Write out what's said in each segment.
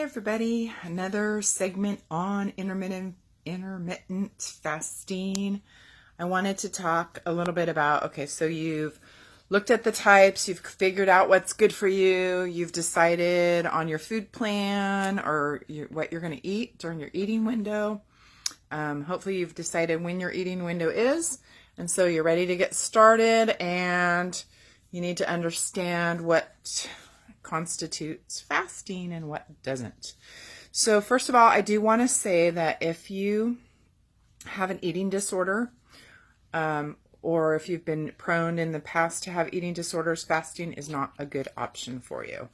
Hi everybody, another segment on intermittent fasting. I wanted to talk a little bit about, okay, so you've looked at the types, you've figured out what's good for you, you've decided on your food plan or what you're going to eat during your eating window. Hopefully you've decided when your eating window is, and so you're ready to get started, and you need to understand what constitutes fasting and what doesn't. So first of all, I do want to say that if you have an eating disorder, or if you've been prone in the past to have eating disorders, fasting is not a good option for you.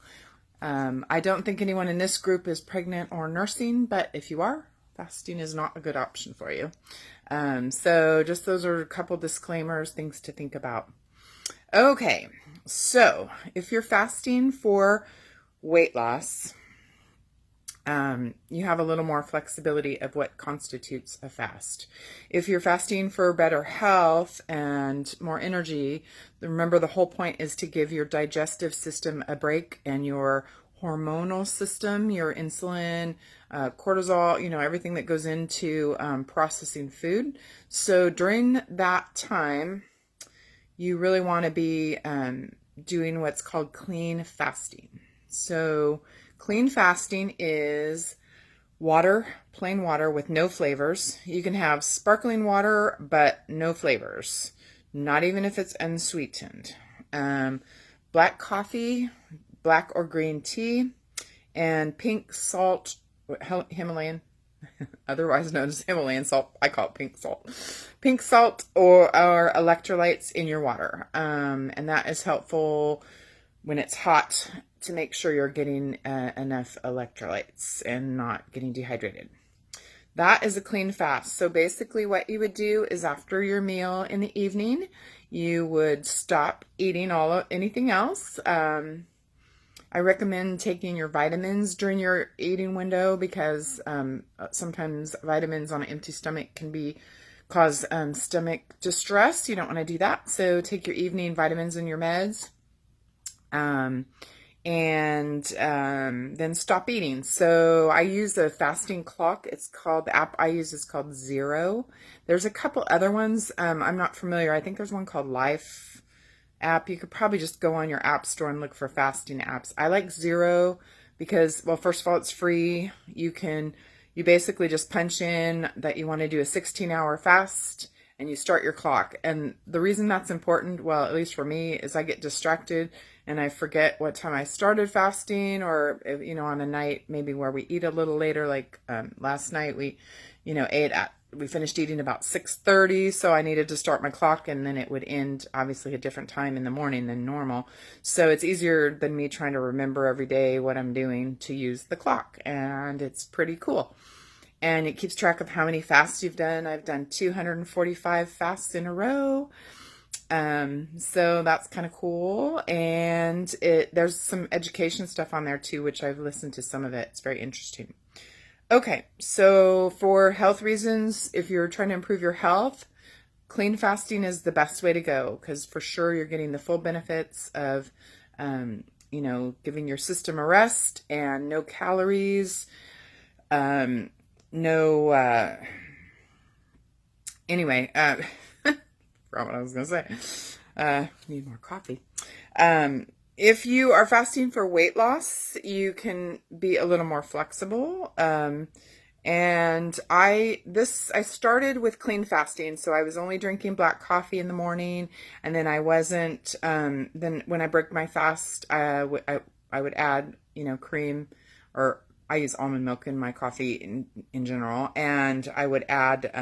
I don't think anyone in this group is pregnant or nursing, but if you are, fasting is not a good option for you. So just those are a couple disclaimers, things to think about. Okay, so if you're fasting for weight loss, you have a little more flexibility of what constitutes a fast. If you're fasting for better health and more energy, remember the whole point is to give your digestive system a break and your hormonal system, your insulin, cortisol, everything that goes into processing food. So during that time, you really want to be doing what's called clean fasting. So clean fasting is water, plain water with no flavors. You can have sparkling water, but no flavors, not even if it's unsweetened. Black coffee, black or green tea, and pink salt, Himalayan, otherwise known as Himalayan salt. I call it pink salt. Pink salt or electrolytes in your water. And that is helpful when it's hot to make sure you're getting enough electrolytes and not getting dehydrated. That is a clean fast. So basically what you would do is after your meal in the evening, you would stop eating anything else. I recommend taking your vitamins during your eating window because sometimes vitamins on an empty stomach can cause stomach distress. You don't want to do that. So take your evening vitamins and your meds. And then stop eating. So I use a fasting clock. The app I use is called Zero. There's a couple other ones. I'm not familiar. I think there's one called Life app. You could probably just go on your app store and look for fasting apps. I like Zero because, well, first of all, it's free. You basically just punch in that you want to do a 16-hour fast and you start your clock. And the reason that's important, well, at least for me, is I get distracted and I forget what time I started fasting, or, on a night maybe where we eat a little later, like last night we finished eating about 6:30, so I needed to start my clock, and then it would end obviously a different time in the morning than normal. So it's easier than me trying to remember every day what I'm doing to use the clock, and it's pretty cool. And it keeps track of how many fasts you've done. I've done 245 fasts in a row. So that's kind of cool. And there's some education stuff on there too, which I've listened to some of it. It's very interesting. Okay, so for health reasons, if you're trying to improve your health, clean fasting is the best way to go, because for sure you're getting the full benefits of, giving your system a rest and no calories, anyway, forgot what I was going to say. Need more coffee. If you are fasting for weight loss, you can be a little more flexible. And I started with clean fasting, so I was only drinking black coffee in the morning, and then I wasn't. Then when I broke my fast, I would add, cream, or I use almond milk in my coffee in general, and I would add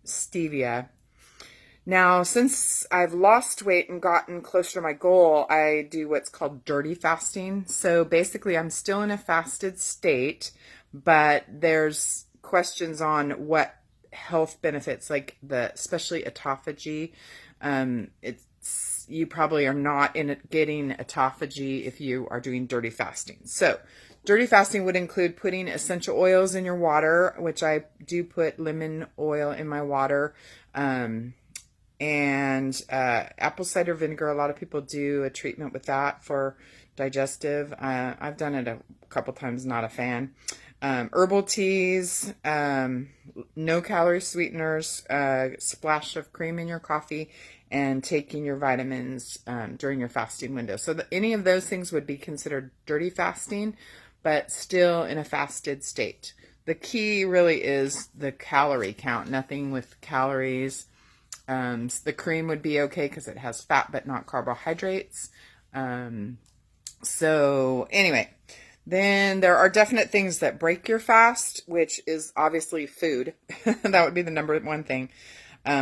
stevia. Now, since I've lost weight and gotten closer to my goal, I do what's called dirty fasting. So basically, I'm still in a fasted state, but there's questions on what health benefits, like especially autophagy. You probably are not getting autophagy if you are doing dirty fasting. So dirty fasting would include putting essential oils in your water, which I do put lemon oil in my water. And apple cider vinegar, a lot of people do a treatment with that for digestive. I've done it a couple times, not a fan. Herbal teas, no calorie sweeteners, splash of cream in your coffee, and taking your vitamins during your fasting window. So any of those things would be considered dirty fasting, but still in a fasted state. The key really is the calorie count, nothing with calories. The cream would be okay because it has fat but not carbohydrates. So anyway, then there are definite things that break your fast, which is obviously food. That would be the number one thing.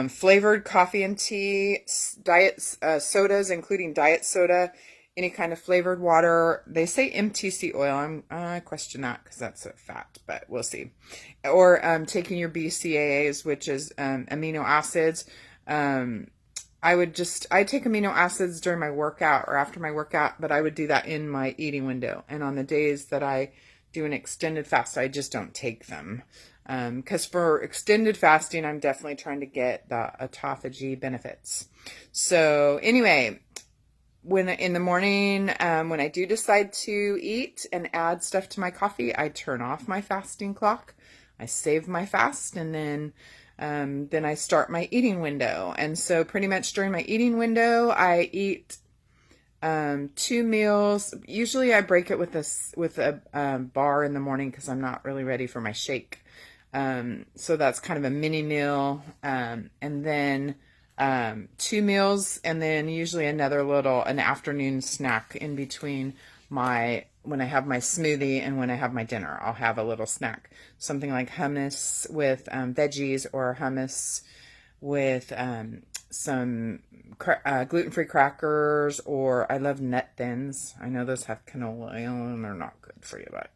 Flavored coffee and tea, diet sodas, including diet soda, any kind of flavored water. They say MTC oil. I question that because that's a fat, but we'll see. Or taking your BCAAs, which is amino acids. I take amino acids during my workout or after my workout, but I would do that in my eating window. And on the days that I do an extended fast, I just don't take them. Because for extended fasting, I'm definitely trying to get the autophagy benefits. So anyway, when in the morning, when I do decide to eat and add stuff to my coffee, I turn off my fasting clock. I save my fast, and then I start my eating window. And so pretty much during my eating window, I eat 2 meals. Usually I break it with a bar in the morning because I'm not really ready for my shake. So that's kind of a mini meal. And then 2 meals, and then usually an afternoon snack in between when I have my smoothie and when I have my dinner. I'll have a little snack, something like hummus with veggies, or hummus with some gluten-free crackers, or I love nut thins. I know those have canola oil and they're not good for you, but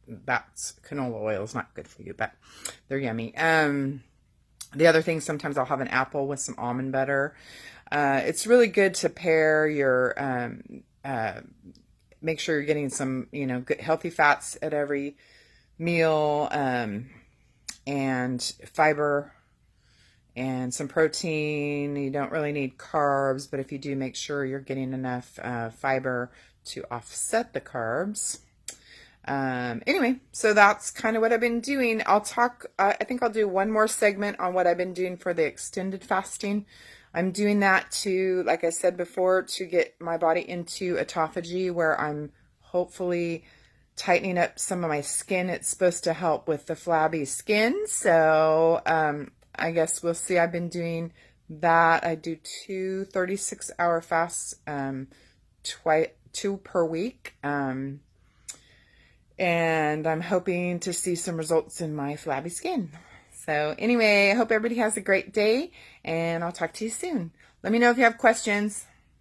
that's canola oil is not good for you, but they're yummy. The other thing, sometimes I'll have an apple with some almond butter. It's really good to pair your make sure you're getting some, good healthy fats at every meal, and fiber and some protein. You don't really need carbs, but if you do, make sure you're getting enough fiber to offset the carbs. Anyway, so that's kind of what I've been doing. I think I'll do one more segment on what I've been doing for the extended fasting. I'm doing that to, like I said before, to get my body into autophagy, where I'm hopefully tightening up some of my skin. It's supposed to help with the flabby skin. So, I guess we'll see. I've been doing that. I do 2 36-hour fasts, 2 per week. And I'm hoping to see some results in my flabby skin. So anyway, I hope everybody has a great day, and I'll talk to you soon. Let me know if you have questions.